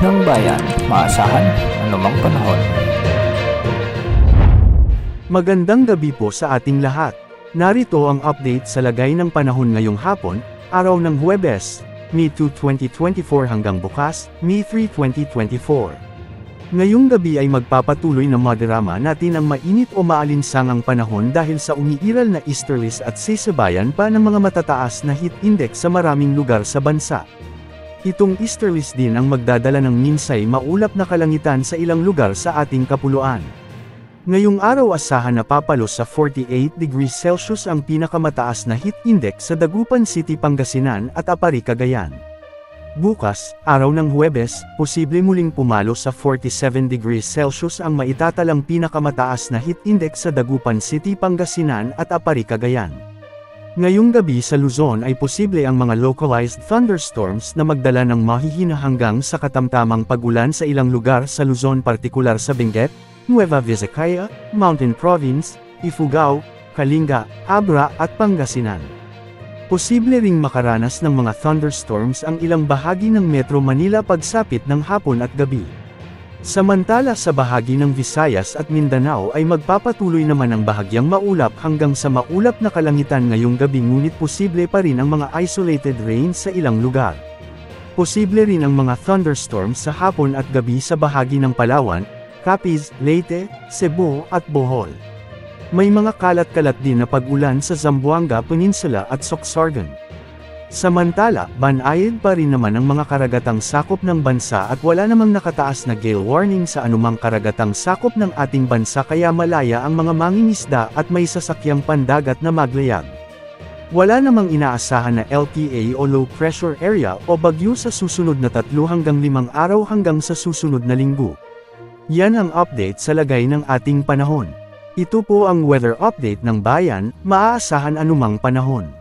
ng bayan, maasahan anumang panahon. Magandang gabi po sa ating lahat. Narito ang update sa lagay ng panahon ngayong hapon, araw ng Huwebes, May 2, 2024 hanggang bukas, May 3, 2024. Ngayong gabi ay magpapatuloy na madarama natin ang mainit o maalinsangang panahon dahil sa umiiral na easterlies at sasabayan pa ng mga matataas na heat index sa maraming lugar sa bansa. Itong easterlies din ang magdadala ng minsay maulap na kalangitan sa ilang lugar sa ating kapuluan. Ngayong araw asahan na papalo sa 48 degrees Celsius ang pinakamataas na heat index sa Dagupan City, Pangasinan at Apari, Cagayan. Bukas, araw ng Huwebes, posible muling pumalo sa 47 degrees Celsius ang maitatalang pinakamataas na heat index sa Dagupan City, Pangasinan at Apari, Cagayan. Ngayong gabi sa Luzon ay posible ang mga localized thunderstorms na magdala ng mahihina hanggang sa katamtamang pag-ulan sa ilang lugar sa Luzon, partikular sa Benguet, Nueva Vizcaya, Mountain Province, Ifugao, Kalinga, Abra at Pangasinan. Posible ring makaranas ng mga thunderstorms ang ilang bahagi ng Metro Manila pagsapit ng hapon at gabi. Samantala sa bahagi ng Visayas at Mindanao ay magpapatuloy naman ang bahagyang maulap hanggang sa maulap na kalangitan ngayong gabi, ngunit posible pa rin ang mga isolated rains sa ilang lugar. Posible rin ang mga thunderstorms sa hapon at gabi sa bahagi ng Palawan, Capiz, Leyte, Cebu at Bohol. May mga kalat-kalat din na pag-ulan sa Zamboanga Peninsula at Sorsogon. Samantala, banayad pa rin naman ang mga karagatang sakop ng bansa at wala namang nakataas na gale warning sa anumang karagatang sakop ng ating bansa, kaya malaya ang mga mangingisda at may sasakyang pandagat na maglayag. Wala namang inaasahan na LPA o low pressure area o bagyo sa susunod na 3 hanggang 5 araw hanggang sa susunod na linggo. Yan ang update sa lagay ng ating panahon. Ito po ang weather update ng bayan, maaasahan anumang panahon.